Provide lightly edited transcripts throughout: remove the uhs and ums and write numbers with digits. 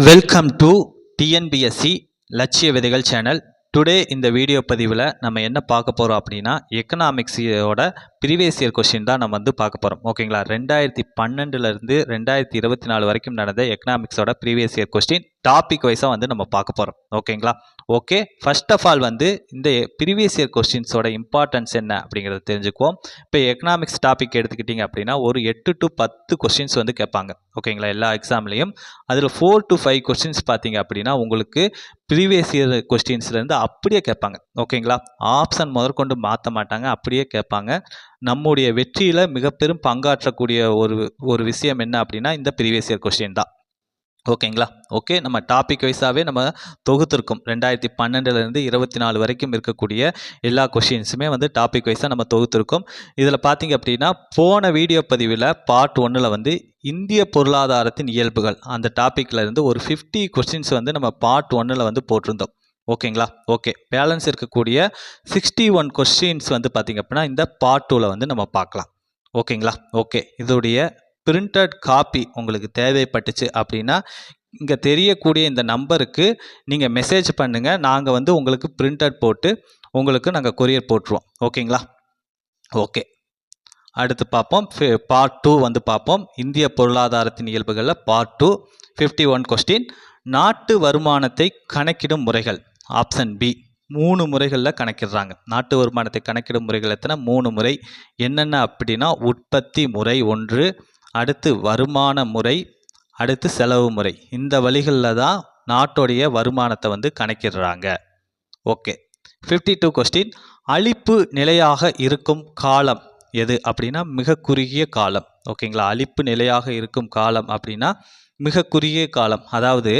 Welcome to TNPSC லட்சிய விதைகள் channel. Today இந்த வீடியோ பதிவில் நம்ம என்ன பார்க்க போகிறோம் அப்படின்னா, எக்கனாமிக்ஸோட ப்ரீவியஸ் இயர் கொஸ்டின் தான் நம்ம பார்க்க போகிறோம். ஓகேங்களா, 2012 2024 வரைக்கும் நடந்த எக்கனாமிக்ஸோட ப்ரீவியஸ் இயர் கொஸ்டின் டாபிக் வைஸாக நம்ம பார்க்க போகிறோம். ஓகேங்களா, ஓகே. ஃபர்ஸ்ட் ஆஃப் ஆல் இந்த ப்ரீவியஸ் இயர் கொஸ்டின்ஸோட இம்பார்ட்டன்ஸ் என்ன அப்படிங்கிறத தெரிஞ்சுக்குவோம். இப்போ எக்கனாமிக்ஸ் டாபிக் எடுத்துக்கிட்டிங்க அப்படின்னா ஒரு 8 to 10 கொஸ்டின்ஸ் கேட்பாங்க. ஓகேங்களா, எல்லா எக்ஸாம்லேயும் அதில் 4 to 5 கொஸ்டின்ஸ் பார்த்தீங்க அப்படின்னா உங்களுக்கு ப்ரீவியஸ் இயர் கொஸ்டின்ஸ்லேருந்து அப்படியே கேட்பாங்க. ஓகேங்களா, ஆப்ஷன் முதற்கொண்டு மாற்ற மாட்டாங்க, அப்படியே கேட்பாங்க. நம்முடைய வெற்றியில் மிக பெரும் பங்காற்றக்கூடிய ஒரு விஷயம் என்ன அப்படின்னா இந்த ப்ரீவியஸ் இயர் கொஸ்டின் தான். ஓகேங்களா, ஓகே. நம்ம டாபிக் வைஸாகவே நம்ம தொகுத்துருக்கோம். 2012 24 வரைக்கும் இருக்கக்கூடிய எல்லா கொஷின்ஸுமே டாபிக் வைஸாக நம்ம தொகுத்துருக்கோம். இதில் பார்த்தீங்க அப்படின்னா போன வீடியோ பதிவில் பார்ட் 1 இந்திய பொருளாதாரத்தின் இயல்புகள் அந்த டாப்பிக்கில் இருந்து ஒரு 50 கொஸ்டின்ஸ் நம்ம பார்ட் 1 போட்டிருந்தோம். ஓகேங்களா, ஓகே. பேலன்ஸ் இருக்கக்கூடிய 61 கொஸ்டின்ஸ் பார்த்தீங்க அப்படின்னா இந்த பார்ட் 2ல் நம்ம பார்க்கலாம். ஓகேங்களா, ஓகே. இதோடைய பிரிண்டட் காப்பி உங்களுக்கு தேவைப்பட்டுச்சு அப்படின்னா இங்கே தெரியக்கூடிய இந்த நம்பருக்கு நீங்கள் மெசேஜ் பண்ணுங்கள். நாங்கள் உங்களுக்கு பிரிண்டட் போட்டு உங்களுக்கு நாங்கள் கொரியர் போட்டுருவோம். ஓகேங்களா, ஓகே. அடுத்து பார்ப்போம். பார்ட் 2 பார்ப்போம். இந்திய பொருளாதாரத்தின் இயல்புகளில் பார்ட் 2 51 கொஸ்டின். நாட்டு வருமானத்தை கணக்கிடும் முறைகள். ஆப்ஷன் பி 3 முறைகளில் கணக்கிடுறாங்க. நாட்டு வருமானத்தை கணக்கிடும் முறைகள் எத்தனை? 3 முறை. என்னென்ன அப்படின்னா உற்பத்தி முறை 1, அடுத்து வருமான முறை, அடுத்து செலவு முறை. இந்த வழிகளில் தான் நாட்டோடைய வருமானத்தை கணக்கிடுறாங்க. ஓகே. 52 கொஸ்டின். அளிப்பு நிலையாக இருக்கும் காலம் எது அப்படின்னா மிக குறுகிய காலம். ஓகேங்களா, அளிப்பு நிலையாக இருக்கும் காலம் அப்படின்னா மிக குறுகிய காலம். அதாவது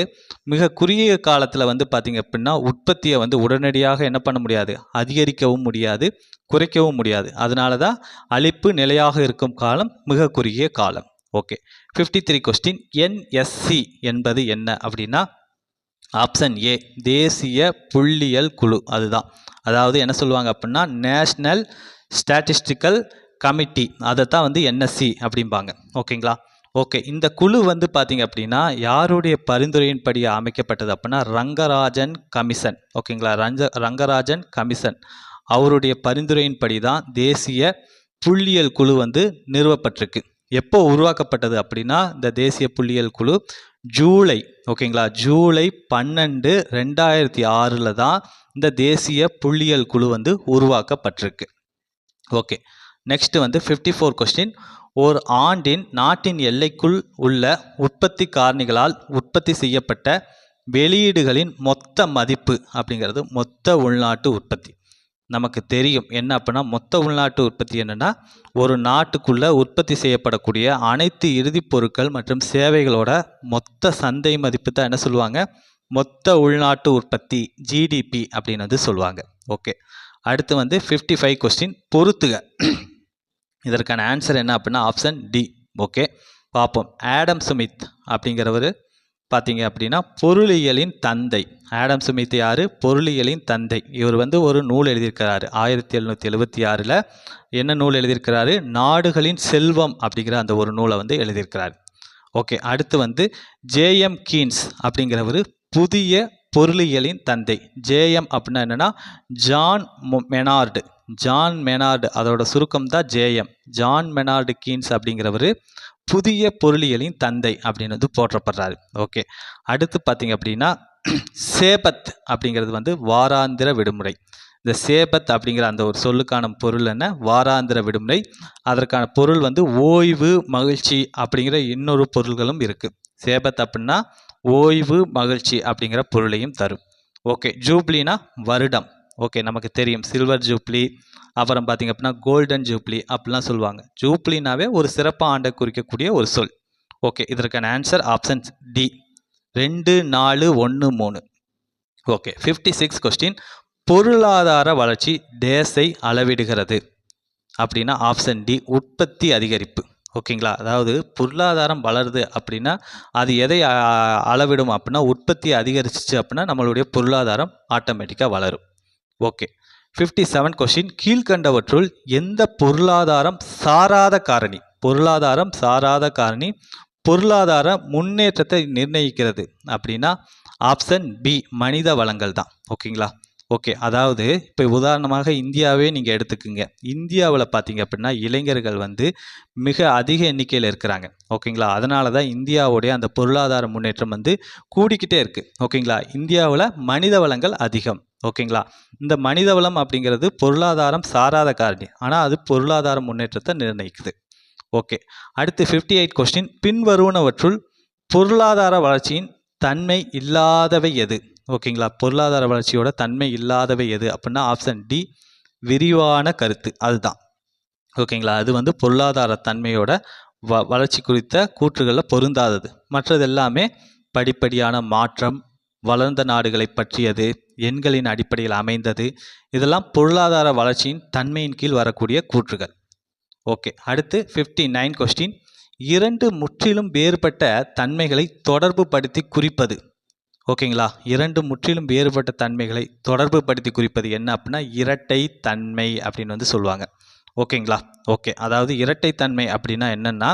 மிக குறுகிய காலத்தில் பார்த்தீங்க அப்படின்னா உற்பத்தியை உடனடியாக என்ன பண்ண முடியாது, அதிகரிக்கவும் முடியாது, குறைக்கவும் முடியாது. அதனால தான் அளிப்பு நிலையாக இருக்கும் காலம் மிக குறுகிய காலம். ஓகே. 53 கொஸ்டின். என்எஸ்சி என்பது என்ன அப்படின்னா ஆப்ஷன் ஏ தேசிய புள்ளியியல் குழு. அதுதான், அதாவது என்ன சொல்லுவாங்க அப்படின்னா நேஷ்னல் ஸ்டாட்டிஸ்டிக்கல் கமிட்டி. அதை தான் என்எஸ்சி அப்படிம்பாங்க. ஓகேங்களா, ஓகே. இந்த குழு பார்த்தீங்க அப்படின்னா யாருடைய பரிந்துரையின்படி அமைக்கப்பட்டது அப்படின்னா ரங்கராஜன் கமிஷன். ஓகேங்களா, ரங்கராஜன் கமிஷன் அவருடைய பரிந்துரையின்படி தான் தேசிய புள்ளியியல் குழு நிறுவப்பட்டிருக்கு. எப்போ உருவாக்கப்பட்டது அப்படின்னா இந்த தேசிய புள்ளியியல் குழு ஜூலை, ஓகேங்களா, ஜூலை 12 2006 தான் இந்த தேசிய புள்ளியியல் குழு உருவாக்கப்பட்டிருக்கு. ஓகே. Next 54 question. ஒரு ஆண்டின் நாட்டின் எல்லைக்குள் உள்ள உற்பத்தி காரணிகளால் உற்பத்தி செய்யப்பட்ட வெளியீடுகளின் மொத்த மதிப்பு அப்படிங்கிறது மொத்த உள்நாட்டு உற்பத்தி. நமக்கு தெரியும் என்ன அப்படின்னா மொத்த உள்நாட்டு உற்பத்தி என்னென்னா ஒரு நாட்டுக்குள்ளே உற்பத்தி செய்யப்படக்கூடிய அனைத்து இறுதிப் பொருட்கள் மற்றும் சேவைகளோட மொத்த சந்தை மதிப்பு தான் என்ன சொல்லுவாங்க, மொத்த உள்நாட்டு உற்பத்தி, ஜிடிபி அப்படின்னு சொல்லுவாங்க. ஓகே. அடுத்து 55 கொஸ்டின். பொறுத்துக. இதற்கான ஆன்சர் என்ன அப்படின்னா ஆப்ஷன் டி. ஓகே, பார்ப்போம். ஆடம் ஸ்மித் அப்படிங்கிறவர் பார்த்தீங்க அப்படின்னா பொருளியலின் தந்தை. ஆடம் ஸ்மித் யார்? பொருளியலின் தந்தை. இவர் ஒரு நூல் எழுதியிருக்கிறாரு 1776 என்ன நூல் எழுதியிருக்கிறாரு? நாடுகளின் செல்வம் அப்படிங்கிற அந்த ஒரு நூலை எழுதியிருக்கிறார். ஓகே. அடுத்து ஜேஎம் கீன்ஸ் அப்படிங்கிறவர் புதிய பொருளியலின் தந்தை. ஜேஎம் அப்படின்னா என்னென்னா ஜான் மெனார்டு. ஜான் மெனார்டு அதோட சுருக்கம் தான் ஜேஎம். ஜான் மெனார்டு கீன்ஸ் அப்படிங்கிறவர் புதிய பொருளியலின் தந்தை அப்படின்னு போற்றப்படுறாரு. ஓகே. அடுத்து பார்த்தீங்க அப்படின்னா சேபத் அப்படிங்கிறது வாராந்திர விடுமுறை. இந்த சேபத் அப்படிங்கிற அந்த ஒரு சொல்லுக்கான பொருள் என்ன? வாராந்திர விடுமுறை. அதற்கான பொருள் ஓய்வு, மகிழ்ச்சி அப்படிங்கிற இன்னொரு பொருள்களும் இருக்குது. சேபத் அப்படின்னா ஓய்வு, மகிழ்ச்சி அப்படிங்கிற பொருளையும் தரும். ஓகே. ஜூப்ளினா வருடம். ஓகே, நமக்கு தெரியும் சில்வர் ஜூப்ளி, அப்புறம் பார்த்தீங்க அப்படின்னா கோல்டன் ஜூப்ளி அப்படிலாம் சொல்லுவாங்க. ஜூப்ளினாவே ஒரு சிறப்பு ஆண்டை குறிக்கக்கூடிய ஒரு சொல். ஓகே, இதற்கான answer option D 2, 4, 1, 3. Okay. 56 question. பொருளாதார வளர்ச்சி டேஸை அளவிடுகிறது அப்படின்னா ஆப்ஷன் டி உற்பத்தி அதிகரிப்பு. ஓகேங்களா, அதாவது பொருளாதாரம் வளருது அப்படின்னா அது எதை அளவிடும் அப்படின்னா உற்பத்தி அதிகரிச்சிச்சு அப்படின்னா நம்மளுடைய பொருளாதாரம் ஆட்டோமேட்டிக்காக வளரும். ஓகே. 57 கொஸ்டின். கீழ்கண்டவற்றுள் எந்த பொருளாதாரம் சாராத காரணி பொருளாதார முன்னேற்றத்தை நிர்ணயிக்கிறது அப்படின்னா ஆப்ஷன் பி மனித வளங்கள் தான். ஓகேங்களா? ஓகே, அதாவது இப்போ உதாரணமாக இந்தியாவே நீங்கள் எடுத்துக்குங்க. இந்தியாவில் பார்த்தீங்க அப்படின்னா இளைஞர்கள் வந்து மிக அதிக எண்ணிக்கையில் இருக்கிறாங்க. ஓகேங்களா? அதனால தான் இந்தியாவுடைய அந்த பொருளாதார முன்னேற்றம் வந்து கூடிக்கிட்டே இருக்குது. ஓகேங்களா? இந்தியாவில் மனித வளங்கள் அதிகம். ஓகேங்களா? இந்த மனித வளம் அப்படிங்கிறது பொருளாதாரம் சாராத காரணி, ஆனால் அது பொருளாதார முன்னேற்றத்தை நிர்ணயிக்குது. ஓகே, அடுத்து 58 கொஸ்டின். பின்வருவனவற்றுள் பொருளாதார வளர்ச்சியின் தன்மை இல்லாதவை எது? ஓகேங்களா? பொருளாதார வளர்ச்சியோட தன்மை இல்லாதவை எது அப்படின்னா ஆப்ஷன் டி விரிவான கருத்து. அதுதான். ஓகேங்களா? அது வந்து பொருளாதார தன்மையோட வளர்ச்சி குறித்த கூற்றுகளில் பொருந்தாதது. மற்றது எல்லாமே படிப்படியான மாற்றம், வளர்ந்த நாடுகளை பற்றியது, எண்களின் அடிப்படையில் அமைந்தது, இதெல்லாம் பொருளாதார வளர்ச்சியின் தன்மையின் கீழ் வரக்கூடிய கூற்றுகள். ஓகே, அடுத்து 59 கொஸ்டின். இரண்டு முற்றிலும் வேறுபட்ட தன்மைகளை தொடர்பு படுத்தி குறிப்பது. ஓகேங்களா? இரண்டு முற்றிலும் வேறுபட்ட தன்மைகளை தொடர்பு படுத்தி குறிப்பது என்ன அப்படின்னா இரட்டை தன்மை அப்படின்னு வந்து சொல்லுவாங்க. ஓகேங்களா? ஓகே, அதாவது இரட்டை தன்மை அப்படின்னா என்னென்னா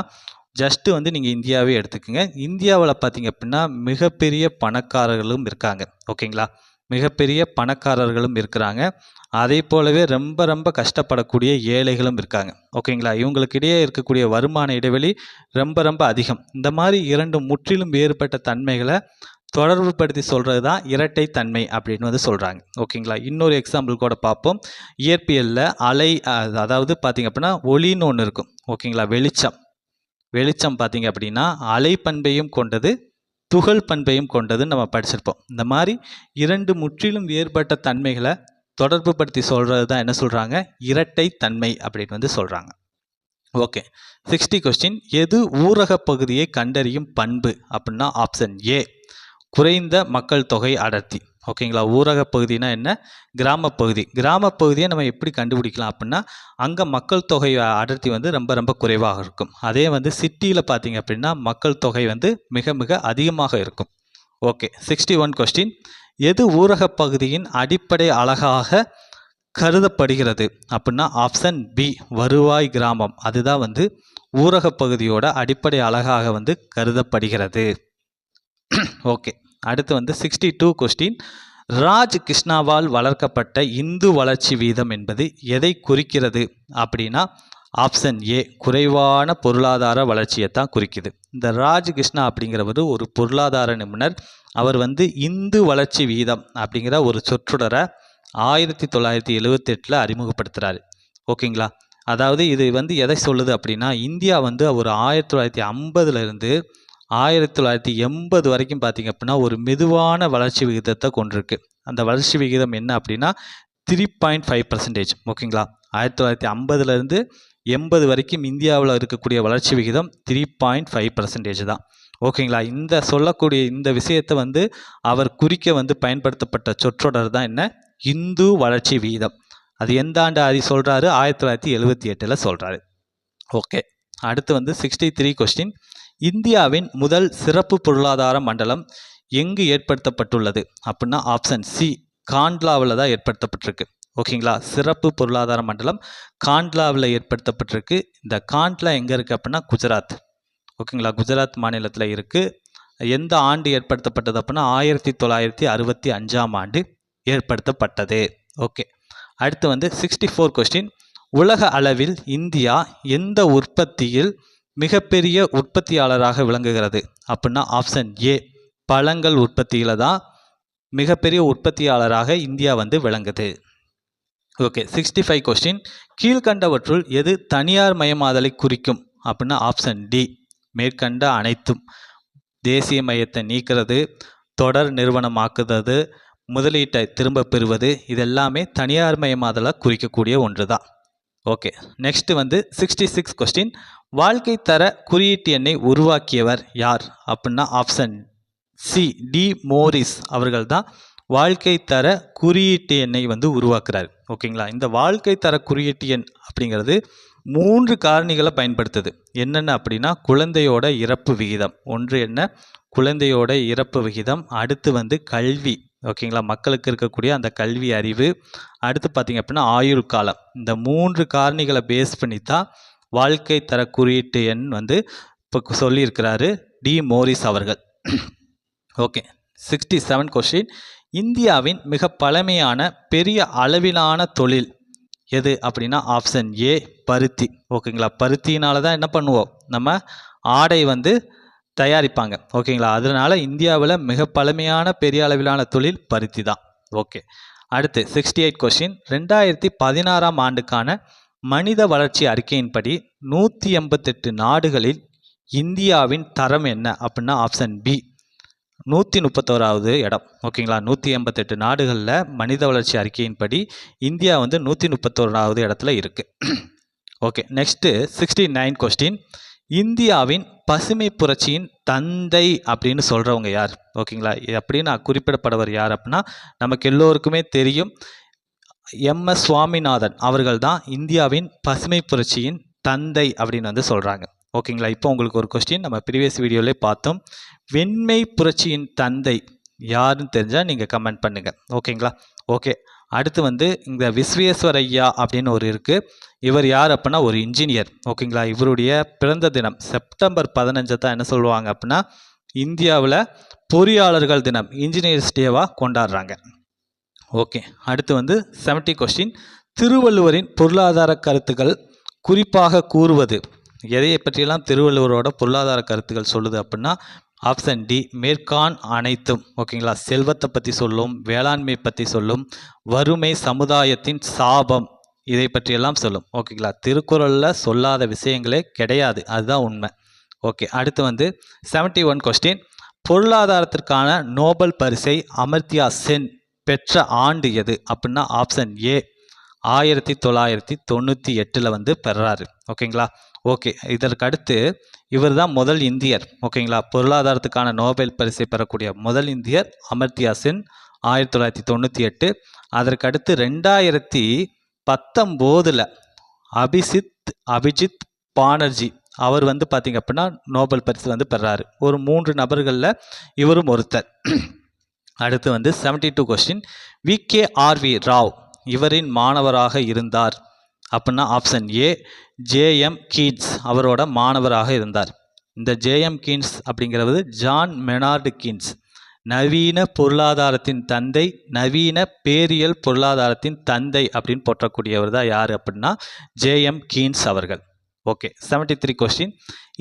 ஜஸ்ட்டு வந்து நீங்கள் இந்தியாவே எடுத்துக்கோங்க. இந்தியாவில் பார்த்தீங்க அப்படின்னா மிகப்பெரிய பணக்காரர்களும் இருக்காங்க. ஓகேங்களா? மிகப்பெரிய பணக்காரர்களும் இருக்கிறாங்க. அதே போலவே ரொம்ப ரொம்ப கஷ்டப்படக்கூடிய ஏழைகளும் இருக்காங்க. ஓகேங்களா? இவங்களுக்கிடையே இருக்கக்கூடிய வருமான இடைவெளி ரொம்ப ரொம்ப அதிகம். இந்த மாதிரி இரண்டு முற்றிலும் வேறுபட்ட தன்மைகளை தொடர்பு படுத்தி சொல்கிறது தான் இரட்டை தன்மை அப்படின்னு வந்து சொல்கிறாங்க. ஓகேங்களா? இன்னொரு எக்ஸாம்பிள் கூட பார்ப்போம். இயற்பியலில் அலை, அதாவது பார்த்திங்க அப்படின்னா ஒளின்னு ஒன்று இருக்கும். ஓகேங்களா? வெளிச்சம் பார்த்திங்க அப்படின்னா அலை பண்பையும் கொண்டது, துகள் பண்பையும் கொண்டதுன்னு நம்ம படிச்சிருப்போம். இந்த மாதிரி இரண்டு முற்றிலும் வேறுபட்ட தன்மைகளை தொடர்பு படுத்தி சொல்கிறது தான் என்ன சொல்கிறாங்க? இரட்டை தன்மை அப்படின்னு வந்து சொல்கிறாங்க. Okay, 60 question. எது ஊரக பகுதியை கண்டறியும் பண்பு அப்படின்னா ஆப்ஷன் ஏ குறைந்த மக்கள் தொகை அடர்த்தி. ஓகேங்களா? ஊரக பகுதினா என்ன? கிராமப்பகுதி. கிராமப்பகுதியை நம்ம எப்படி கண்டுபிடிக்கலாம் அப்படின்னா அங்கே மக்கள் தொகை அடர்த்தி வந்து ரொம்ப ரொம்ப குறைவாக இருக்கும். அதே வந்து சிட்டியில் பார்த்தீங்க அப்படின்னா மக்கள் தொகை வந்து மிக மிக அதிகமாக இருக்கும். Okay, 61 question. எது ஊரக பகுதியின் அடிப்படை அழகாக கருதப்படுகிறது அப்படின்னா ஆப்ஷன் பி வருவாய் கிராமம். அதுதான் வந்து ஊரக பகுதியோட அடிப்படை அழகாக வந்து கருதப்படுகிறது. ஓகே, அடுத்து வந்து 62 கொஸ்டின். ராஜ் கிருஷ்ணாவால் வளர்க்கப்பட்ட இந்து வளர்ச்சி வீதம் என்பது எதை குறிக்கிறது அப்படின்னா ஆப்ஷன் ஏ குறைவான பொருளாதார வளர்ச்சியை தான் குறிக்குது. இந்த ராஜ் கிருஷ்ணா அப்படிங்கிறவர் ஒரு பொருளாதார நிபுணர். அவர் வந்து இந்து வளர்ச்சி வீதம் அப்படிங்கிற ஒரு சொற்றொடரை 1978 அறிமுகப்படுத்துகிறாரு. ஓகேங்களா? அதாவது இது வந்து எதை சொல்லுது அப்படின்னா இந்தியா வந்து ஒரு 1950 1980 வரைக்கும் பார்த்திங்க அப்படின்னா ஒரு மெதுவான வளர்ச்சி விகிதத்தை கொண்டிருக்கு. அந்த வளர்ச்சி விகிதம் என்ன அப்படின்னா 3.5%. ஓகேங்களா? 1950 80 வரைக்கும் இந்தியாவில் இருக்கக்கூடிய வளர்ச்சி விகிதம் 3.5% தான். ஓகேங்களா? இந்த சொல்லக்கூடிய இந்த விஷயத்தை வந்து அவர் குறிக்க வந்து பயன்படுத்தப்பட்ட சொற்றொடர் தான் என்ன? இந்து வளர்ச்சி வீதம். அது எந்த ஆண்டு அது சொல்கிறாரு? 1978 சொல்கிறாரு. ஓகே, அடுத்து வந்து 63 கொஸ்டின். இந்தியாவின் முதல் சிறப்பு பொருளாதார மண்டலம் எங்கு ஏற்படுத்தப்பட்டுள்ளது அப்படின்னா ஆப்ஷன் சி காண்ட்லாவில் தான் ஏற்படுத்தப்பட்டிருக்கு. ஓகேங்களா? சிறப்பு பொருளாதார மண்டலம் காண்ட்லாவில் ஏற்படுத்தப்பட்டிருக்கு. இந்த காண்ட்லா எங்கே இருக்குது அப்படின்னா குஜராத். ஓகேங்களா? குஜராத் மாநிலத்தில் இருக்குது. எந்த ஆண்டு ஏற்படுத்தப்பட்டது அப்படின்னா 1965 ஆண்டு ஏற்படுத்தப்பட்டது. ஓகே, அடுத்து வந்து 64 கொஸ்டின். உலக அளவில் இந்தியா எந்த உற்பத்தியில் மிகப்பெரிய உற்பத்தியாளராக விளங்குகிறது அப்படின்னா ஆப்ஷன் ஏ பழங்கள் உற்பத்தியில் தான் மிகப்பெரிய உற்பத்தியாளராக இந்தியா வந்து விளங்குது. Okay, 65 question. கீழ்கண்டவற்றுள் எது தனியார் மயமாதலை குறிக்கும் அப்படின்னா ஆப்ஷன் டி மேற்கண்ட அனைத்தும். தேசிய மையத்தை நீக்கிறது, தொடர் நிறுவனமாக்குறது, முதலீட்டை திரும்ப பெறுவது, இதெல்லாமே தனியார் மயமாதலை குறிக்கக்கூடிய ஒன்று தான். ஓகே, நெக்ஸ்ட் வந்து 66 கொஸ்டின். வாழ்க்கை தர குறியீட்டு எண்ணை உருவாக்கியவர் யார் அப்படின்னா ஆப்ஷன் சி டி மோரிஸ் அவர்கள் தான் வாழ்க்கை தர குறியீட்டு எண்ணை வந்து உருவாக்குறாரு. ஓகேங்களா? இந்த வாழ்க்கை தர குறியீட்டு எண் அப்படிங்கிறது 3 காரணிகளை பயன்படுத்துது. என்னென்ன அப்படின்னா குழந்தையோட இறப்பு விகிதம் ஒன்று, என்ன குழந்தையோட இறப்பு விகிதம், அடுத்து வந்து கல்வி. ஓகேங்களா? மக்களுக்கு இருக்கக்கூடிய அந்த கல்வி அறிவு, அடுத்து பார்த்திங்க அப்படின்னா ஆயுள் காலம். இந்த 3 காரணிகளை பேஸ் பண்ணி தான் வாழ்க்கை தர குறியீட்டு எண் வந்து இப்போ சொல்லியிருக்கிறாரு டி மோரிஸ் அவர்கள். Okay, 67 question. இந்தியாவின் மிக பழமையான பெரிய அளவிலான தொழில் எது அப்படின்னா ஆப்ஷன் ஏ பருத்தி. ஓகேங்களா, பருத்தினால தான் என்ன பண்ணுவோம், நம்ம ஆடை வந்து தயாரிப்பாங்க. ஓகேங்களா, அதனால இந்தியாவில் மிக பழமையான பெரிய அளவிலான தொழில் பருத்தி தான். ஓகே, அடுத்து 68 கொஸ்டின். 2016 ஆண்டுக்கான மனித வளர்ச்சி அறிக்கையின்படி 188 நாடுகளில் இந்தியாவின் தரம் என்ன அப்படின்னா ஆப்ஷன் பி 131வது இடம். ஓகேங்களா, 188 நாடுகளில் மனித வளர்ச்சி அறிக்கையின்படி இந்தியா வந்து 131வது இடத்துல இருக்குது. Okay, next 69 question. இந்தியாவின் பசுமை புரட்சியின் தந்தை அப்படின்னு சொல்கிறவங்க யார்? ஓகேங்களா, அப்படின்னு குறிப்பிடப்படுவர் யார் அப்படின்னா நமக்கு எல்லோருக்குமே தெரியும், எம்.எஸ். சுவாமிநாதன் அவர்கள் தான் இந்தியாவின் பசுமை புரட்சியின் தந்தை அப்படின்னு வந்து சொல்கிறாங்க. ஓகேங்களா, இப்போ உங்களுக்கு ஒரு கொஸ்டின் நம்ம ப்ரீவியஸ் வீடியோவிலே பார்த்தோம். வெண்மை புரட்சியின் தந்தை யாருன்னு தெரிஞ்சால் நீங்கள் கமெண்ட் பண்ணுங்கள். ஓகேங்களா, ஓகே. அடுத்து வந்து இந்த விஸ்வேஸ்வரையா அப்படின்னு ஒரு இருக்குது. இவர் யார் அப்படின்னா ஒரு இன்ஜினியர். ஓகேங்களா, இவருடைய பிறந்த தினம் செப்டம்பர் 15 தான் என்ன சொல்லுவாங்க அப்படின்னா இந்தியாவில் பொறியாளர்கள் தினம், இன்ஜினியர்ஸ் டேவாக கொண்டாடுறாங்க. ஓகே, அடுத்து வந்து 70 கொஸ்டின். திருவள்ளுவரின் பொருளாதார கருத்துக்கள் குறிப்பாக கூறுவது எதையை பற்றியெல்லாம் திருவள்ளுவரோட பொருளாதார கருத்துக்கள் சொல்லுது அப்படின்னா ஆப்ஷன் டி மேற்கான் அனைத்தும். ஓகேங்களா, செல்வத்தை பற்றி சொல்லும், வேளாண்மை பற்றி சொல்லும், வறுமை சமுதாயத்தின் சாபம் இதை பற்றியெல்லாம் சொல்லும். ஓகேங்களா, திருக்குறளில் சொல்லாத விஷயங்களே கிடையாது, அதுதான் உண்மை. ஓகே, அடுத்து வந்து 71 கொஸ்டின். பொருளாதாரத்திற்கான நோபல் பரிசை அமர்த்தியா சென் பெற்ற ஆண்டு எது அப்படின்னா ஆப்ஷன் ஏ 1998 வந்து பெறாரு. ஓகேங்களா, ஓகே. இதற்கு அடுத்து இவர் தான் முதல் இந்தியர். ஓகேங்களா, பொருளாதாரத்துக்கான நோபல் பரிசை பெறக்கூடிய முதல் இந்தியர் அமர்த்தியா சென் 1998. அதற்கு அடுத்து 2019 அபிஜித் பானர்ஜி அவர் வந்து பார்த்திங்க அப்படின்னா நோபல் பரிசு வந்து பெறாரு. ஒரு 3 நபர்களில் இவரும் ஒருத்தர். அடுத்து வந்து 72 கொஸ்டின். வி.கே.ஆர்.வி. ராவ் இவரின் மாணவராக இருந்தார் அப்படின்னா ஆப்ஷன் ஏ ஜே.எம். கீன்ஸ் அவரோட மாணவராக இருந்தார். இந்த ஜே.எம். கீன்ஸ் அப்படிங்கிறது ஜான் மெனார்டு கீன்ஸ், நவீன பொருளாதாரத்தின் தந்தை, நவீன பேரியல் பொருளாதாரத்தின் தந்தை அப்படின்னு போற்றக்கூடியவர் தான் யார் அப்படின்னா ஜே.எம். கீன்ஸ் அவர்கள். Okay, 73 question.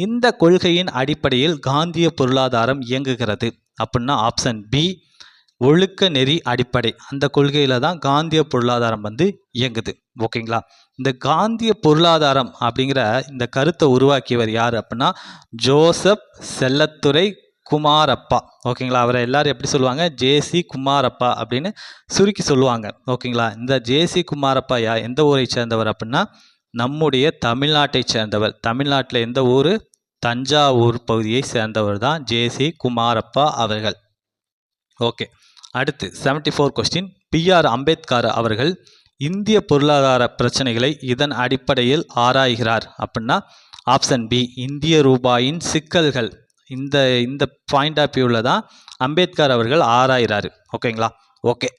இந்த கொள்கையின் அடிப்படையில் காந்திய பொருளாதாரம் இயங்குகிறது அப்படின்னா ஆப்ஷன் பி ஒழுக்க நெறி அடிப்படை. அந்த கொள்கையில் தான் காந்திய பொருளாதாரம் வந்து இயங்குது. ஓகேங்களா, இந்த காந்திய பொருளாதாரம் அப்படிங்கிற இந்த கருத்தை உருவாக்கியவர் யார் அப்படின்னா ஜோசப் செல்லத்துரை குமாரப்பா. ஓகேங்களா, அவரை எல்லாரும் எப்படி சொல்லுவாங்க, ஜே.சி. குமாரப்பா அப்படின்னு சுருக்கி சொல்லுவாங்க. ஓகேங்களா, இந்த ஜே.சி. குமாரப்பா எந்த ஊரை சேர்ந்தவர் அப்படின்னா நம்முடைய தமிழ்நாட்டை சேர்ந்தவர். தமிழ்நாட்டில் எந்த ஊர், தஞ்சாவூர் பகுதியை சேர்ந்தவர் தான் ஜே.சி. குமாரப்பா அவர்கள். ஓகே, அடுத்து 74 கொஸ்டின். பி.ஆர். அம்பேத்கர் அவர்கள் இந்திய பொருளாதார பிரச்சனைகளை இதன் அடிப்படையில் ஆராய்கிறார் அப்படின்னா ஆப்ஷன் பி இந்திய ரூபாயின் சிக்கல்கள். இந்த பாயிண்ட் ஆஃப் வியூவில் தான் அம்பேத்கர் அவர்கள் ஆராய்கிறாரு. ஓகேங்களா, ஓகே.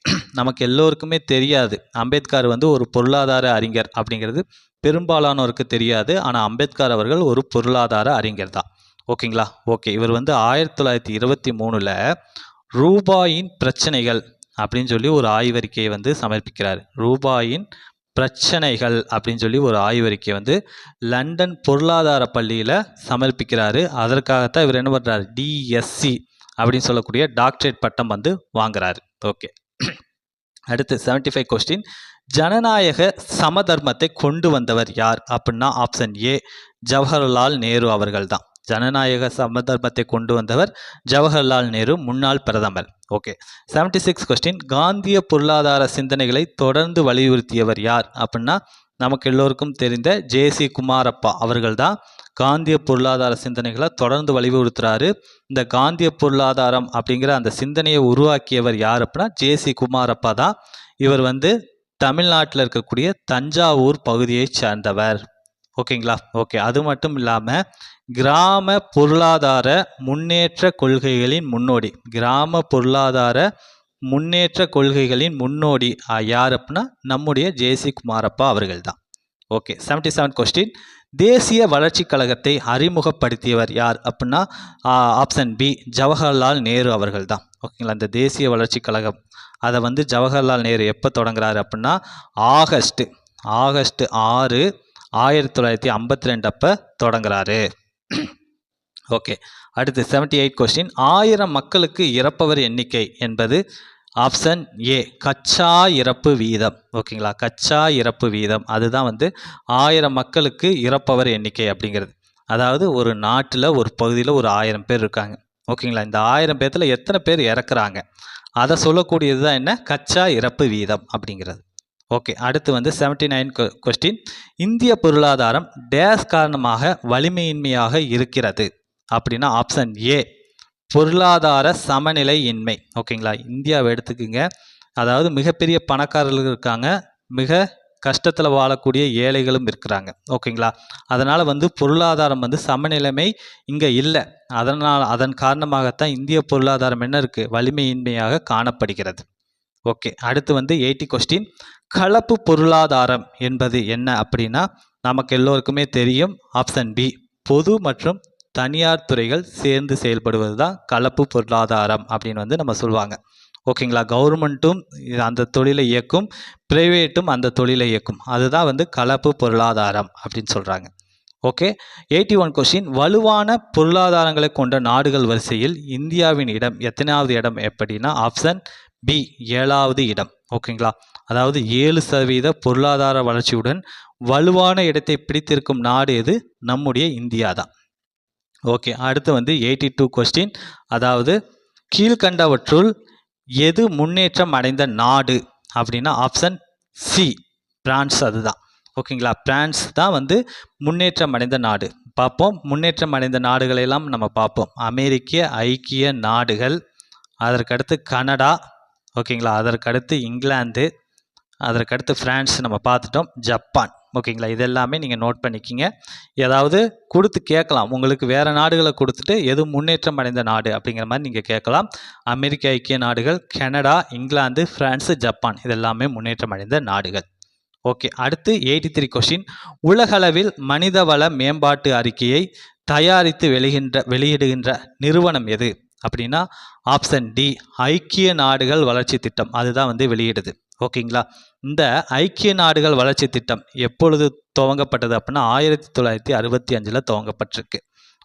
நமக்கு எல்லோருக்குமே தெரியாது அம்பேத்கர் வந்து ஒரு பொருளாதார அறிஞர் அப்படிங்கிறது பெரும்பாலானோருக்கு தெரியாது. ஆனால் அம்பேத்கர் அவர்கள் ஒரு பொருளாதார அறிஞர் தான். ஓகேங்களா, ஓகே. இவர் வந்து 1923 ரூபாயின் பிரச்சனைகள் அப்படின்னு சொல்லி ஒரு ஆய்வறிக்கையை வந்து சமர்ப்பிக்கிறார். ரூபாயின் பிரச்சனைகள் அப்படின்னு சொல்லி ஒரு ஆய்வறிக்கை வந்து லண்டன் பொருளாதார பள்ளியில் சமர்ப்பிக்கிறாரு. அதற்காகத்தான் இவர் என்ன பண்ணுறாரு, டிஎஸ்சி அப்படின்னு சொல்லக்கூடிய டாக்டரேட் பட்டம் வந்து வாங்குறாரு. ஓகே, அடுத்து 75 கொஸ்டின். ஜனநாயக சமதர்மத்தை கொண்டு வந்தவர் யார் அப்படின்னா ஆப்ஷன் ஏ ஜவஹர்லால் நேரு அவர்கள் தான். ஜனநாயக சமதர்மத்தை கொண்டு வந்தவர் ஜவஹர்லால் நேரு, முன்னாள் பிரதமர். Okay, 76 question. காந்திய பொருளாதார சிந்தனைகளை தொடர்ந்து வலியுறுத்தியவர் யார் அப்படின்னா நமக்கு எல்லோருக்கும் தெரிந்த ஜே.சி. குமாரப்பா அவர்கள் தான் காந்திய பொருளாதார சிந்தனைகளை தொடர்ந்து வலியுறுத்துறாரு. இந்த காந்திய பொருளாதாரம் அப்படிங்கிற அந்த சிந்தனையை உருவாக்கியவர் யார் அப்படின்னா ஜே.சி. குமாரப்பா தான். இவர் வந்து தமிழ்நாட்டில் இருக்கக்கூடிய தஞ்சாவூர் பகுதியை சேர்ந்தவர். ஓகேங்களா, ஓகே. அது மட்டும் இல்லாமல் கிராம பொருளாதார முன்னேற்ற கொள்கைகளின் முன்னோடி, கிராம பொருளாதார முன்னேற்ற கொள்கைகளின் முன்னோடி யார் அப்படின்னா நம்முடைய ஜே.சி. குமாரப்பா அவர்கள் தான். Okay, 77 question. தேசிய வளர்ச்சிக் கழகத்தை அறிமுகப்படுத்தியவர் யார் அப்படின்னா ஆப்ஷன் பி ஜவஹர்லால் நேரு அவர்கள் தான். ஓகேங்களா, இந்த தேசிய வளர்ச்சிக் கழகம் அதை வந்து ஜவஹர்லால் நேரு எப்போ தொடங்குறாரு அப்படின்னா ஆகஸ்ட் 6 1952 அப்போ தொடங்குறாரு. ஓகே, அடுத்து 78 கொஸ்டின். 1000 மக்களுக்கு இறப்பவர் எண்ணிக்கை என்பது ஆப்ஷன் ஏ கச்சா இறப்பு வீதம். ஓகேங்களா, கச்சா இறப்பு வீதம் அதுதான் வந்து 1000 மக்களுக்கு இறப்பவர் எண்ணிக்கை அப்படிங்கிறது. அதாவது ஒரு நாட்டில் ஒரு பகுதியில் ஒரு 1000 பேர் இருக்காங்க. ஓகேங்களா, இந்த 1000 பேர்த்தில் எத்தனை பேர் இறக்குறாங்க அதை சொல்லக்கூடியது தான் என்ன கச்சா இறப்பு வீதம் அப்படிங்கிறது. ஓகே, அடுத்து வந்து 79 கொஸ்டின். இந்திய பொருளாதாரம் டேஸ் காரணமாக வலிமையின்மையாக இருக்கிறது அப்படின்னா ஆப்ஷன் ஏ பொருளாதார சமநிலையின்மை. ஓகேங்களா, இந்தியாவை எடுத்துக்குங்க. அதாவது மிகப்பெரிய பணக்காரர்கள் இருக்காங்க, மிக கஷ்டத்தில் வாழக்கூடிய ஏழைகளும் இருக்கிறாங்க. ஓகேங்களா, அதனால் வந்து பொருளாதாரம் வந்து சமநிலைமை இங்கே இல்லை. அதன் காரணமாகத்தான் இந்திய பொருளாதாரம் என்ன இருக்குது வலிமையின்மையாக காணப்படுகிறது. ஓகே, அடுத்து வந்து 80 கொஸ்டின். கலப்பு பொருளாதாரம் என்பது என்ன அப்படின்னா நமக்கு எல்லோருக்குமே தெரியும் ஆப்ஷன் பி பொது மற்றும் தனியார் துறைகள் சேர்ந்து செயல்படுவது தான் கலப்பு பொருளாதாரம் அப்படின்னு வந்து நம்ம சொல்லுவாங்க. ஓகேங்களா, கவர்மெண்ட்டும் அந்த தொழிலை இயக்கும், பிரைவேட்டும் அந்த தொழிலை இயக்கும், அதுதான் வந்து கலப்பு பொருளாதாரம் அப்படின்னு சொல்கிறாங்க. Okay, 81 question. வலுவான பொருளாதாரங்களை கொண்ட நாடுகள் வரிசையில் இந்தியாவின் இடம் எத்தனாவது இடம் எப்படின்னா ஆப்ஷன் பி 7வது இடம். ஓகேங்களா, அதாவது 7% பொருளாதார வளர்ச்சியுடன் வலுவான இடத்தை பிடித்திருக்கும் நாடு எது நம்முடைய இந்தியா தான். ஓகே, அடுத்து வந்து 82 கொஸ்டின். அதாவது கீழ்கண்டவற்றுள் எது முன்னேற்றம் அடைந்த நாடு அப்படின்னா ஆப்ஷன் சி பிரான்ஸ் அதுதான். ஓகேங்களா, பிரான்ஸ் தான் வந்து முன்னேற்றம் அடைந்த நாடு. பார்ப்போம், முன்னேற்றம் அடைந்த நாடுகளெல்லாம் நம்ம பார்ப்போம். அமெரிக்க ஐக்கிய நாடுகள், அதற்கடுத்து கனடா, ஓகேங்களா, அதற்கடுத்து இங்கிலாந்து, அதற்கடுத்து ஃப்ரான்ஸ் நம்ம பார்த்துட்டோம், ஜப்பான். ஓகேங்களா, இதெல்லாமே நீங்கள் நோட் பண்ணிக்கிங்க. ஏதாவது கொடுத்து கேட்கலாம், உங்களுக்கு வேறு நாடுகளை கொடுத்துட்டு எது முன்னேற்றம் அடைந்த நாடு அப்படிங்கிற மாதிரி நீங்கள் கேட்கலாம். அமெரிக்க ஐக்கிய நாடுகள், கனடா, இங்கிலாந்து, ஃப்ரான்ஸு, ஜப்பான் இதெல்லாமே முன்னேற்றம் அடைந்த நாடுகள். ஓகே, அடுத்து 83 கொஸ்டின். உலகளவில் மனிதவள மேம்பாட்டு அறிக்கையை தயாரித்து வெளியிடுகின்ற நிறுவனம் எது அப்படின்னா ஆப்ஷன் டி ஐக்கிய நாடுகள் வளர்ச்சி திட்டம் அதுதான் வந்து வெளியிடுது. ஓகேங்களா, இந்த ஐக்கிய நாடுகள் வளர்ச்சி திட்டம் எப்பொழுது துவங்கப்பட்டது அப்படின்னா 1965 துவங்கப்பட்டிருக்கு.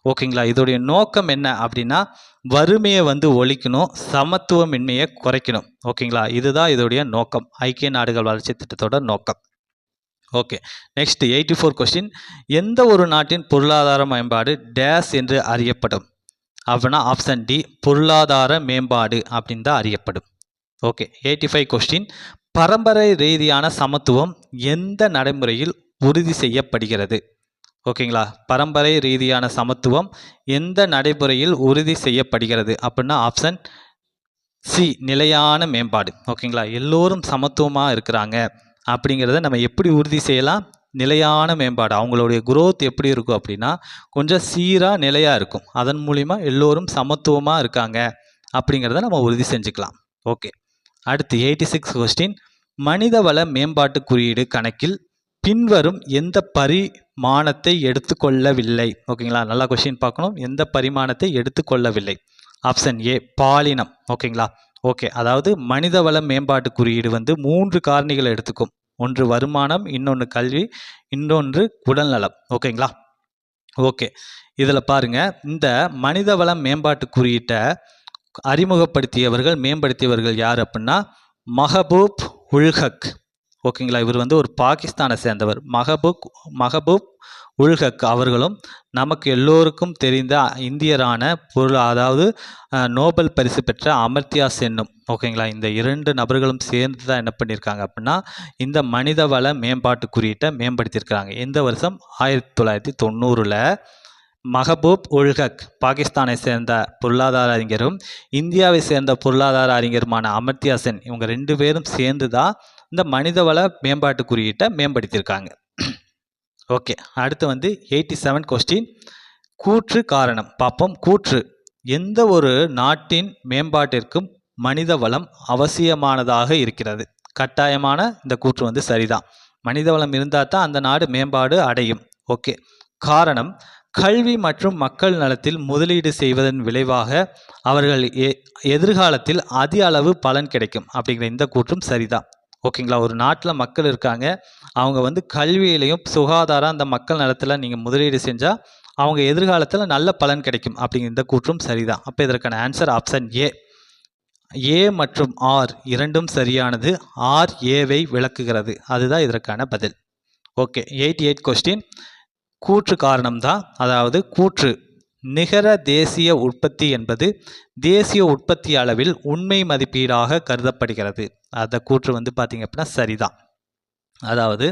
ஓகேங்களா, இதோடைய நோக்கம் என்ன அப்படின்னா வறுமையை வந்து ஒழிக்கணும், சமத்துவமின்மையை குறைக்கணும். ஓகேங்களா, இதுதான் இதோடைய நோக்கம், ஐக்கிய நாடுகள் வளர்ச்சி திட்டத்தோட நோக்கம். Okay, next 84 question. எந்த ஒரு நாட்டின் பொருளாதார மேம்பாடு டேஸ் என்று அறியப்படும் அப்படின்னா ஆப்ஷன் டி பொருளாதார மேம்பாடு அப்படின்னு தான் அறியப்படும். Okay, 85 question. பரம்பரை ரீதியான சமத்துவம் எந்த நடைமுறையில் உறுதி செய்யப்படுகிறது? ஓகேங்களா, பரம்பரை ரீதியான சமத்துவம் எந்த நடைமுறையில் உறுதி செய்யப்படுகிறது அப்படின்னா ஆப்ஷன் சி நிலையான மேம்பாடு. ஓகேங்களா, எல்லோரும் சமத்துவமாக இருக்கிறாங்க அப்படிங்கிறத நம்ம எப்படி உறுதி செய்யலாம்? நிலையான மேம்பாடு, அவங்களுடைய குரோத் எப்படி இருக்கும் அப்படின்னா கொஞ்சம் சீராக நிலையாக இருக்கும். அதன் மூலிமா எல்லோரும் சமத்துவமாக இருக்காங்க அப்படிங்கிறத நம்ம உறுதி செஞ்சுக்கலாம். ஓகே, அடுத்து 86 கொஸ்டின். மனிதவள மேம்பாட்டு குறியீடு கணக்கில் பின்வரும் எந்த பரிமாணத்தை எடுத்துக்கொள்ளவில்லை? ஓகேங்களா, நல்லா கொஸ்டின் பார்க்கணும். எந்த பரிமாணத்தை எடுத்துக்கொள்ளவில்லை? ஆப்ஷன் ஏ பாலினம். ஓகேங்களா, ஓகே, அதாவது மனிதவள மேம்பாட்டு குறியீடு வந்து 3 காரணிகளை எடுத்துக்கும். ஒன்று வருமானம், இன்னொன்று கல்வி, இன்னொன்று உடல்நலம். ஓகேங்களா, ஓகே, இதில் பாருங்க, இந்த மனிதவள மேம்பாட்டு குறியீட்டை அறிமுகப்படுத்தியவர்கள் மேம்படுத்தியவர்கள் யார் அப்படின்னா மஹபூப் உல் ஹக். ஓகேங்களா, இவர் வந்து ஒரு பாகிஸ்தானை சேர்ந்தவர். மஹபூப் உல் ஹக் அவர்களும் நமக்கு எல்லோருக்கும் தெரிந்த இந்தியரான அதாவது நோபல் பரிசு பெற்ற அமர்த்தியா சென்னும். ஓகேங்களா, இந்த 2 நபர்களும் சேர்ந்து தான் என்ன பண்ணியிருக்காங்க அப்படின்னா இந்த மனிதவள மேம்பாட்டு குறியீட்டை மேம்படுத்தியிருக்கிறாங்க. எந்த வருஷம்? 1990. மஹபூப் உல் ஹக் பாகிஸ்தானை சேர்ந்த பொருளாதார அறிஞரும் இந்தியாவை சேர்ந்த பொருளாதார அறிஞருமான அமர்த்தியா சென், இவங்க 2 பேரும் சேர்ந்து தான் இந்த மனிதவள மேம்பாட்டு குறியீட்டை மேம்படுத்தியிருக்காங்க. ஓகே, அடுத்து வந்து 87 கொஸ்டின். கூற்று காரணம் பார்ப்போம். கூற்று, எந்த ஒரு நாட்டின் மேம்பாட்டிற்கும் மனித வளம் அவசியமானதாக இருக்கிறது. கட்டாயமான இந்த கூற்று வந்து சரிதான். மனித வளம் இருந்தால் தான் அந்த நாடு மேம்பாடு அடையும். ஓகே, காரணம் கல்வி மற்றும் மக்கள் நலத்தில் முதலீடு செய்வதன் விளைவாக அவர்கள் எதிர்காலத்தில் அதிக அளவு பலன் கிடைக்கும் அப்படிங்கிற இந்த கூற்றும் சரிதான். ஓகேங்களா, ஒரு நாட்டில் மக்கள் இருக்காங்க, அவங்க கல்வியிலையும் சுகாதாரம் அந்த மக்கள் நலத்தில் நீங்கள் முதலீடு செஞ்சால் அவங்க எதிர்காலத்தில் நல்ல பலன் கிடைக்கும் அப்படிங்கிற இந்த கூற்றும் சரிதான். அப்போ இதற்கான ஆன்சர் ஆப்ஷன் ஏ மற்றும் ஆர் இரண்டும் சரியானது. ஆர் ஏவை விளக்குகிறது, அதுதான் இதற்கான பதில். Okay, 88 question. கூற்று காரணம்தான், அதாவது கூற்று நிகர தேசிய உற்பத்தி என்பது தேசிய உற்பத்தி அளவில் உண்மை மதிப்பீடாக கருதப்படுகிறது. அந்த கூற்று பார்த்தீங்க அப்படின்னா சரிதான். அதாவது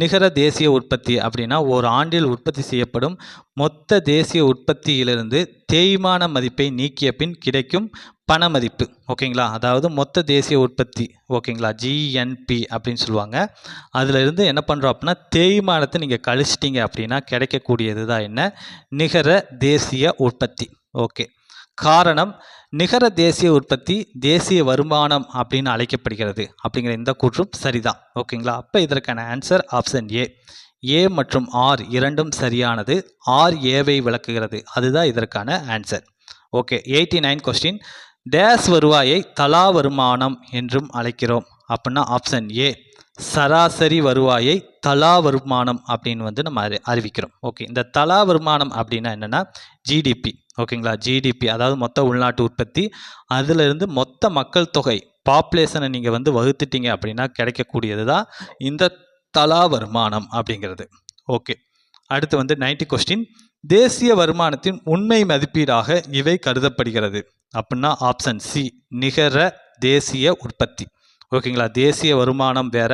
நிகர தேசிய உற்பத்தி அப்படின்னா ஒரு ஆண்டில் உற்பத்தி செய்யப்படும் மொத்த தேசிய உற்பத்தியிலிருந்து தேய்மான மதிப்பை நீக்கிய பின் கிடைக்கும் பண மதிப்பு. ஓகேங்களா, அதாவது மொத்த தேசிய உற்பத்தி, ஓகேங்களா, ஜிஎன்பி அப்படின்னு சொல்லுவாங்க. அதில் இருந்து என்ன பண்ணுறோம் அப்படின்னா தேய்மானத்தை நீங்கள் கழிச்சிட்டிங்க அப்படின்னா கிடைக்கக்கூடியது தான் என்ன, நிகர தேசிய உற்பத்தி. ஓகே, காரணம் நிகர தேசிய உற்பத்தி தேசிய வருமானம் அப்படின்னு அழைக்கப்படுகிறது அப்படிங்கிற இந்த கூற்றும் சரிதான். ஓகேங்களா, அப்போ இதற்கான ஆன்சர் ஆப்ஷன் ஏ மற்றும் ஆர் இரண்டும் சரியானது. ஆர் ஏவை விளக்குகிறது, அதுதான் இதற்கான ஆன்சர். Okay, 89 question. டேஸ் வருவாயை தலா வருமானம் என்றும் அழைக்கிறோம் அப்படின்னா ஆப்ஷன் ஏ சராசரி வருவாயை தலா வருமானம் அப்படின்னு நம்ம அறிவிக்கிறோம். ஓகே, இந்த தலா வருமானம் அப்படின்னா என்னென்னா ஜிடிபி. ஓகேங்களா, ஜிடிபி அதாவது மொத்த உள்நாட்டு உற்பத்தி, அதிலிருந்து மொத்த மக்கள் தொகை பாப்புலேஷனை நீங்கள் வகுத்துட்டீங்க அப்படின்னா கிடைக்கக்கூடியது தான் இந்த தலா வருமானம் அப்படிங்கிறது. ஓகே, அடுத்து 90 கொஸ்டின். தேசிய வருமானத்தின் உண்மை மதிப்பீடாக இவை கருதப்படுகிறது அப்படின்னா ஆப்ஷன் சி நிகர தேசிய உற்பத்தி. ஓகேங்களா, தேசிய வருமானம் வேற,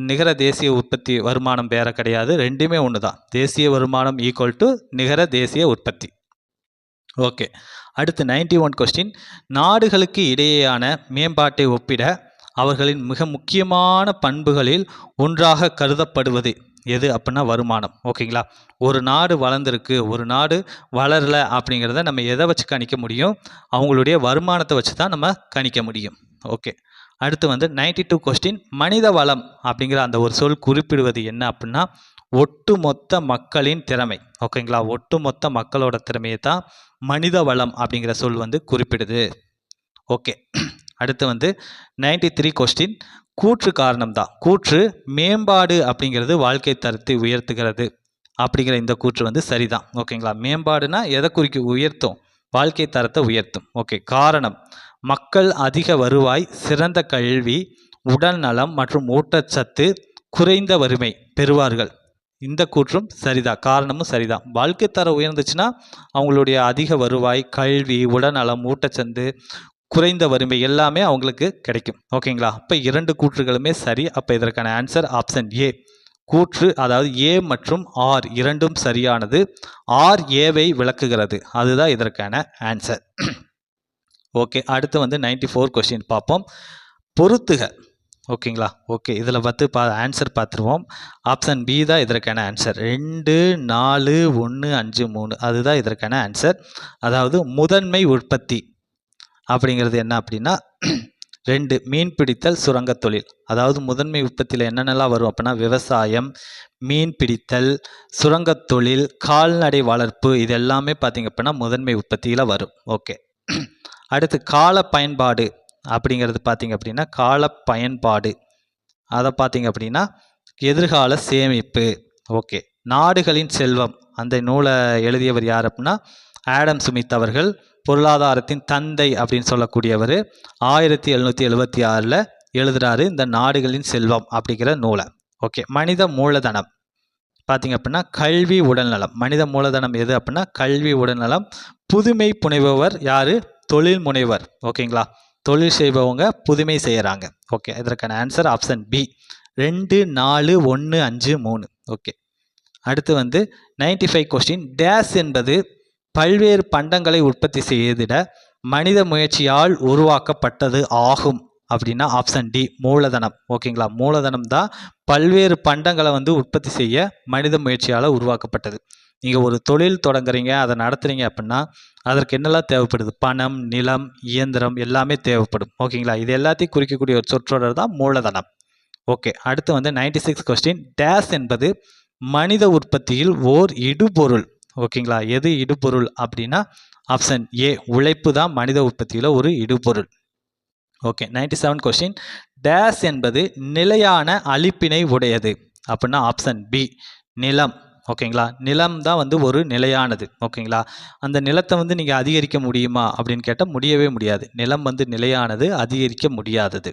நிகர தேசிய உற்பத்தி வருமானம் வேற கிடையாது, ரெண்டுமே ஒன்று தான். தேசிய வருமானம் ஈக்குவல் டு நிகர தேசிய உற்பத்தி. ஓகே, அடுத்து 91 கொஸ்டின். நாடுகளுக்கு இடையேயான மேம்பாட்டை ஒப்பிட அவர்களின் மிக முக்கியமான பண்புகளில் ஒன்றாக கருதப்படுவது எது அப்படின்னா வருமானம். ஓகேங்களா, ஒரு நாடு வளர்ந்துருக்கு, ஒரு நாடு வளரலை அப்படிங்கிறத நம்ம எதை வச்சு கணிக்க முடியும், அவங்களுடைய வருமானத்தை வச்சு தான் நம்ம கணிக்க முடியும். ஓகே, அடுத்து 92 கொஸ்டின். மனித வளம் அப்படிங்கிற அந்த ஒரு சொல் குறிப்பிடுவது என்ன அப்படின்னா ஒட்டுமொத்த மக்களின் திறமை. ஓகேங்களா, ஒட்டுமொத்த மக்களோட திறமையை தான் மனித வளம் அப்படிங்கிற சொல் குறிப்பிடுது. ஓகே, அடுத்து 93 கொஸ்டின். கூற்று காரணம் தான். கூற்று மேம்பாடு அப்படிங்கிறது வாழ்க்கை தரத்தை உயர்த்துகிறது அப்படிங்கிற இந்த கூற்று சரிதான். ஓகேங்களா, மேம்பாடுனா எதை குறிக்க உயர்த்தும், வாழ்க்கை தரத்தை உயர்த்தும். ஓகே, காரணம் மக்கள் அதிக வருவாய், சிறந்த கல்வி, உடல் நலம் மற்றும் ஊட்டச்சத்து, குறைந்த வறுமை பெறுவார்கள். இந்த கூற்றும் சரிதான், காரணமும் சரிதான். வாழ்க்கை தரம் உயர்ந்துச்சுன்னா அவங்களுடைய அதிக வருவாய், கல்வி, உடல்நலம், ஊட்டச்சத்து, குறைந்த வறுமை எல்லாமே அவங்களுக்கு கிடைக்கும். ஓகேங்களா, அப்போ இரண்டு கூற்றுகளுமே சரி. அப்போ இதற்கான ஆன்சர் ஆப்ஷன் ஏ. கூற்று அதாவது ஏ மற்றும் ஆர் இரண்டும் சரியானது. ஆர் ஏவை விளக்குகிறது, அதுதான் இதற்கான ஆன்சர். ஓகே, அடுத்து 94 கொஸ்டின் பார்ப்போம். பொறுத்துக. ஓகேங்களா, ஓகே, இதில் ஆன்சர் பார்த்துருவோம். ஆப்ஷன் பி தான் இதற்கான ஆன்சர். 2, 4, 1, 5, 3 அதுதான் இதற்கான ஆன்சர். அதாவது முதன்மை உற்பத்தி அப்படிங்கிறது என்ன அப்படின்னா 2 மீன் பிடித்தல், சுரங்க தொழில். அதாவது முதன்மை உற்பத்தியில் என்னென்னலாம் வரும் அப்படின்னா விவசாயம், மீன் பிடித்தல், சுரங்க தொழில், கால்நடை வளர்ப்பு, இது எல்லாமே பார்த்திங்க அப்படின்னா முதன்மை உற்பத்தியில் வரும். ஓகே, அடுத்து கால பயன்பாடு அப்படிங்கிறது பார்த்திங்க அப்படின்னா கால பயன்பாடு, அதை பார்த்திங்க அப்படின்னா எதிர்கால சேமிப்பு. ஓகே, நாடுகளின் செல்வம், அந்த நூலை எழுதியவர் யார் அப்படின்னா ஆடம் ஸ்மித் அவர்கள். பொருளாதாரத்தின் தந்தை அப்படின்னு சொல்லக்கூடியவர் 1776 எழுதுகிறாரு இந்த நாடுகளின் செல்வம் அப்படிங்கிற நூலை. ஓகே, மனித மூலதனம் பார்த்திங்க அப்படின்னா கல்வி, உடல்நலம். மனித மூலதனம் எது அப்படின்னா கல்வி, உடல்நலம். புதுமை புனைபவர் யார், தொழில் முனைவர். ஓகேங்களா, தொழில் செய்பவங்க புதுமை செய்கிறாங்க. ஓகே, இதற்கான ஆன்சர் ஆப்ஷன் பி 2, 4, 1, 5, 3. ஓகே, அடுத்து 95 கொஸ்டின். டேஸ் என்பது பல்வேறு பண்டங்களை உற்பத்தி செய்திட மனித முயற்சியால் உருவாக்கப்பட்டது ஆகும் அப்படின்னா ஆப்ஷன் டி மூலதனம். ஓகேங்களா, மூலதனம் தான் பல்வேறு பண்டங்களை உற்பத்தி செய்ய மனித முயற்சியால் உருவாக்கப்பட்டது. நீங்கள் ஒரு தொழில் தொடங்குறீங்க, அதை நடத்துகிறீங்க அப்படின்னா அதற்கு என்னெல்லாம் தேவைப்படுது, பணம், நிலம், இயந்திரம் எல்லாமே தேவைப்படும். ஓகேங்களா, இது எல்லாத்தையும் குறிக்கக்கூடிய ஒரு சொற்றொடர் தான் மூலதனம். ஓகே, அடுத்து 96 கொஸ்டின். டேஸ் என்பது மனித உற்பத்தியில் ஓர் இடுபொருள். ஓகேங்களா, எது இடுபொருள் அப்படின்னா ஆப்ஷன் ஏ உழைப்பு தான் மனித உற்பத்தியில் ஒரு இடுபொருள். Okay, 97 question. டேஸ் என்பது நிலையான அளிப்பினை உடையது அப்படின்னா ஆப்ஷன் பி நிலம். ஓகேங்களா, நிலம் தான் வந்து ஒரு நிலையானது. ஓகேங்களா, அந்த நிலத்தை வந்து நீங்கள் அதிகரிக்க முடியுமா அப்படின்னு கேட்டால் முடியவே முடியாது. நிலம் வந்து நிலையானது, அதிகரிக்க முடியாதது.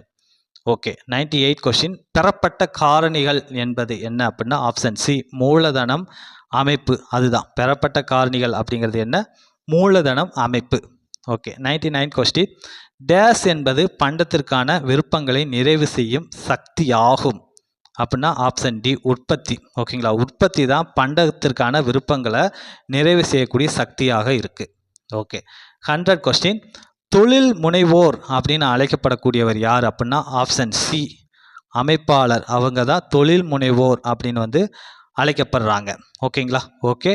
Okay, 98 question. பெறப்பட்ட காரணிகள் என்பது என்ன அப்படின்னா ஆப்ஷன் சி மூலதனம் அமைப்பு. அதுதான் பெறப்பட்ட காரணிகள் அப்படிங்கிறது என்ன, மூலதனம் அமைப்பு. Okay, 99 question. டேஸ் என்பது பண்டத்திற்கான விருப்பங்களை நிறைவு செய்யும் சக்தி ஆகும் அப்படின்னா ஆப்ஷன் டி உற்பத்தி. ஓகேங்களா, உற்பத்தி தான் பண்டத்திற்கான விருப்பங்களை நிறைவு செய்யக்கூடிய சக்தியாக இருக்குது. Okay, 100 question. தொழில் முனைவோர் அப்படின்னு அழைக்கப்படக்கூடியவர் யார் அப்படின்னா ஆப்ஷன் சி அமைப்பாளர். அவங்க தான் தொழில் முனைவோர் அப்படின்னு வந்து அழைக்கப்படுறாங்க. ஓகேங்களா. Okay,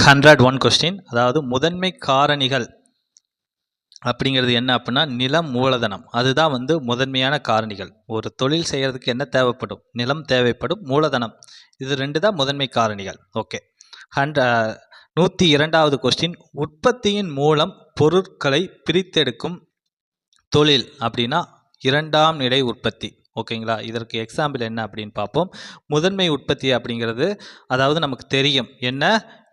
101 question. அதாவது முதன்மை காரணிகள் அப்படிங்கிறது என்ன அப்படின்னா நிலம் மூலதனம். அதுதான் வந்து முதன்மையான காரணிகள். ஒரு தொழில் செய்கிறதுக்கு என்ன தேவைப்படும், நிலம் தேவைப்படும், மூலதனம். இது ரெண்டு தான் முதன்மை காரணிகள். ஓகே, 102வது கொஸ்டின். உற்பத்தியின் மூலம் பொருட்களை பிரித்தெடுக்கும் தொழில் அப்படின்னா இரண்டாம் நிலை உற்பத்தி. ஓகேங்களா, இதற்கு எக்ஸாம்பிள் என்ன அப்படின்னு பார்ப்போம். முதன்மை உற்பத்தி அப்படிங்கிறது அதாவது நமக்கு தெரியும் என்ன,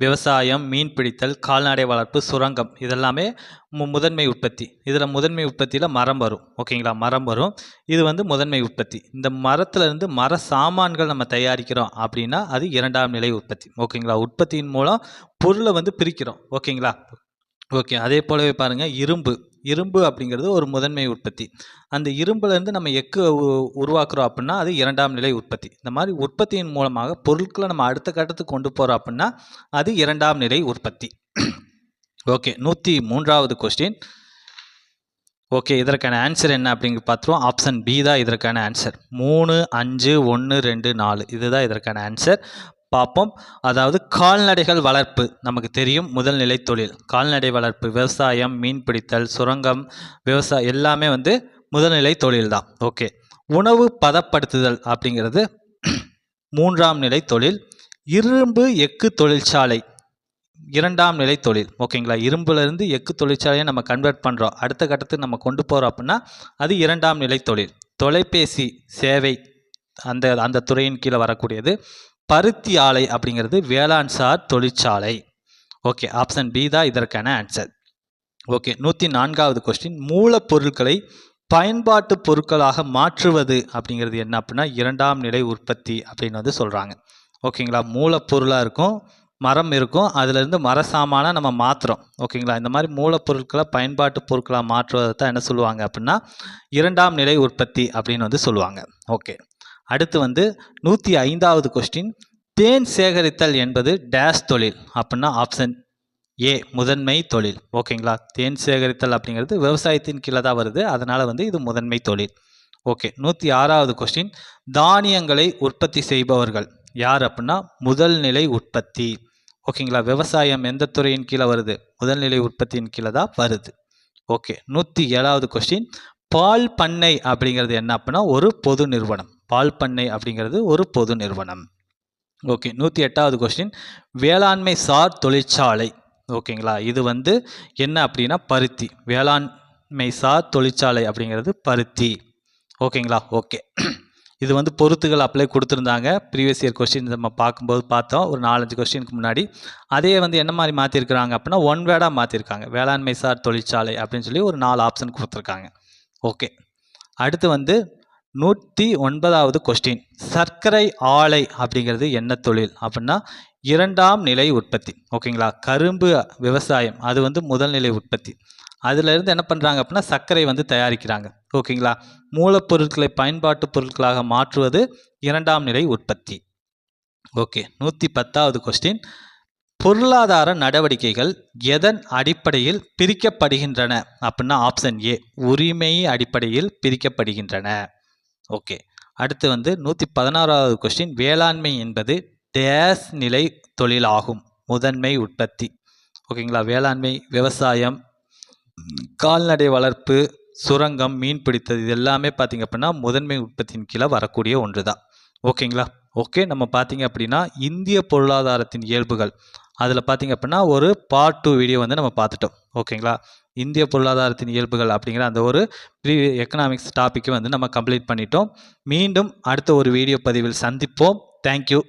விவசாயம், மீன் பிடித்தல், கால்நடை வளர்ப்பு, சுரங்கம், இதெல்லாமே முதன்மை உற்பத்தி. இதில் முதன்மை உற்பத்தியில் மரம் வரும். ஓகேங்களா, மரம் வரும். இது வந்து முதன்மை உற்பத்தி. இந்த மரத்துலேருந்து மர சாமான்கள் நம்ம தயாரிக்கிறோம் அப்படின்னா அது இரண்டாம் நிலை உற்பத்தி. ஓகேங்களா, உற்பத்தியின் மூலம் பொருளை வந்து பிரிக்கிறோம். ஓகேங்களா. ஓகே, அதே போலவே பாருங்கள் இரும்பு அப்படிங்கிறது ஒரு முதன்மை உற்பத்தி. அந்த இரும்புலேருந்து நம்ம எக்கு உருவாக்குறோம் அப்படின்னா அது இரண்டாம் நிலை உற்பத்தி. இந்த மாதிரி உற்பத்தியின் மூலமாக பொருட்களை நம்ம அடுத்த கட்டத்துக்கு கொண்டு போகிறோம் அப்படின்னா அது இரண்டாம் நிலை உற்பத்தி. ஓகே, 103வது கொஸ்டின். ஓகே, இதற்கான ஆன்சர் என்ன அப்படிங்கிற பார்த்துருவோம். ஆப்ஷன் பி தான் இதற்கான ஆன்சர். 3, 5, 1, 2, 4 இதுதான் இதற்கான ஆன்சர். பார்ப்போம். அதாவது கால்நடைகள் வளர்ப்பு நமக்கு தெரியும் முதல் நிலை தொழில். கால்நடை வளர்ப்பு, விவசாயம், மீன் பிடித்தல், சுரங்கம், விவசாயம் எல்லாமே வந்து முதல்நிலை தொழில் தான். ஓகே, உணவு பதப்படுத்துதல் அப்படிங்கிறது மூன்றாம் நிலை தொழில். இரும்பு எக்கு தொழிற்சாலை இரண்டாம் நிலை தொழில். ஓகேங்களா, இரும்புலேருந்து எக்கு தொழிற்சாலையை நம்ம கன்வெர்ட் பண்ணுறோம், அடுத்த கட்டத்துக்கு நம்ம கொண்டு போகிறோம் அப்படின்னா அது இரண்டாம் நிலை தொழில். தொலைபேசி சேவை அந்த துறையின் கீழே வரக்கூடியது. பருத்தி ஆலை அப்படிங்கிறது வேளாண் சார் தொழிற்சாலை. ஓகே, ஆப்ஷன் பி தான் இதற்கான ஆன்சர். Okay, 104வது question. மூலப்பொருட்களை பயன்பாட்டு பொருட்களாக மாற்றுவது அப்படிங்கிறது என்ன அப்படின்னா இரண்டாம் நிலை உற்பத்தி அப்படின்னு வந்து சொல்கிறாங்க. ஓகேங்களா, மூலப்பொருளாக இருக்கும், மரம் இருக்கும், அதுலேருந்து மர சாமானை நம்ம மாற்றுறோம். ஓகேங்களா, இந்த மாதிரி மூலப்பொருட்களை பயன்பாட்டு பொருட்களாக மாற்றுவதை தான் என்ன சொல்லுவாங்க அப்படின்னா இரண்டாம் நிலை உற்பத்தி அப்படின்னு வந்து சொல்லுவாங்க. ஓகே, அடுத்து வந்து 105வது கொஸ்டின். தேன் சேகரித்தல் என்பது டேஷ் தொழில் அப்படின்னா ஆப்ஷன் ஏ முதன்மை தொழில். ஓகேங்களா, தேன் சேகரித்தல் அப்படிங்கிறது விவசாயத்தின் கீழே தான் வருது, அதனால் வந்து இது முதன்மை தொழில். ஓகே, 106வது கொஸ்டின். தானியங்களை உற்பத்தி செய்பவர்கள் யார் அப்படின்னா முதல் நிலை உற்பத்தி. ஓகேங்களா, விவசாயம் எந்த துறையின் கீழே வருது, முதல்நிலை உற்பத்தியின் கீழே தான் வருது. Okay, 107வது question. பால் பண்ணை அப்படிங்கிறது என்ன அப்படின்னா ஒரு பொது நிறுவனம். பால் பண்ணை அப்படிங்கிறது ஒரு பொது நிறுவனம். ஓகே, 108வது கொஸ்டின். வேளாண்மை சார் தொழிற்சாலை. ஓகேங்களா, இது வந்து என்ன அப்படின்னா பருத்தி. வேளாண்மை சார் தொழிற்சாலை அப்படிங்கிறது பருத்தி. ஓகேங்களா. ஓகே, இது வந்து பொறுத்துகள் அப்ளை கொடுத்துருந்தாங்க. ப்ரீவியஸ் இயர் கொஸ்டின் நம்ம பார்க்கும்போது பார்த்தோம் ஒரு 4-5 கொஸ்டினுக்கு முன்னாடி. அதே வந்து என்ன மாதிரி மாற்றிருக்கிறாங்க அப்படின்னா ஒன் வேர்டாக மாற்றிருக்காங்க. வேளாண்மை சார் தொழிற்சாலை அப்படின்னு சொல்லி ஒரு 4 ஆப்ஷன் கொடுத்துருக்காங்க. ஓகே, அடுத்து வந்து 109வது கொஸ்டின். சர்க்கரை ஆலை அப்படிங்கிறது என்ன தொழில் அப்படின்னா இரண்டாம் நிலை உற்பத்தி. ஓகேங்களா, கரும்பு விவசாயம் அது வந்து முதல் நிலை உற்பத்தி. அதிலிருந்து என்ன பண்ணுறாங்க அப்படின்னா சர்க்கரை வந்து தயாரிக்கிறாங்க. ஓகேங்களா, மூலப்பொருட்களை பயன்பாட்டு பொருட்களாக மாற்றுவது இரண்டாம் நிலை உற்பத்தி. ஓகே, 110வது கொஸ்டின். பொருளாதார நடவடிக்கைகள் எதன் அடிப்படையில் பிரிக்கப்படுகின்றன அப்படின்னா ஆப்ஷன் ஏ உரிமை அடிப்படையில் பிரிக்கப்படுகின்றன. ஓகே, அடுத்து வந்து 116வது கொஸ்டின். வேளாண்மை என்பது டேஸ் நிலை தொழிலாகும் முதன்மை உற்பத்தி. ஓகேங்களா, வேளாண்மை, விவசாயம், கால்நடை வளர்ப்பு, சுரங்கம், மீன் பிடித்தது இது எல்லாமே பார்த்திங்க அப்படின்னா முதன்மை உற்பத்தியின் கீழே வரக்கூடிய ஒன்று தான். ஓகேங்களா? ஓகே, நம்ம பார்த்தீங்க அப்படின்னா இந்திய பொருளாதாரத்தின் இயல்புகள் அதில் பார்த்தீங்க அப்படின்னா ஒரு பார்ட் 2 வீடியோ வந்து நம்ம பார்த்துட்டோம். ஓகேங்களா? இந்திய பொருளாதாரத்தின் இயல்புகள் அப்படிங்கிற அந்த ஒரு எக்கனாமிக்ஸ் டாப்பிக்கை வந்து நம்ம கம்ப்ளீட் பண்ணிட்டோம். மீண்டும் அடுத்த ஒரு வீடியோ பதிவில் சந்திப்போம். தேங்க்யூ.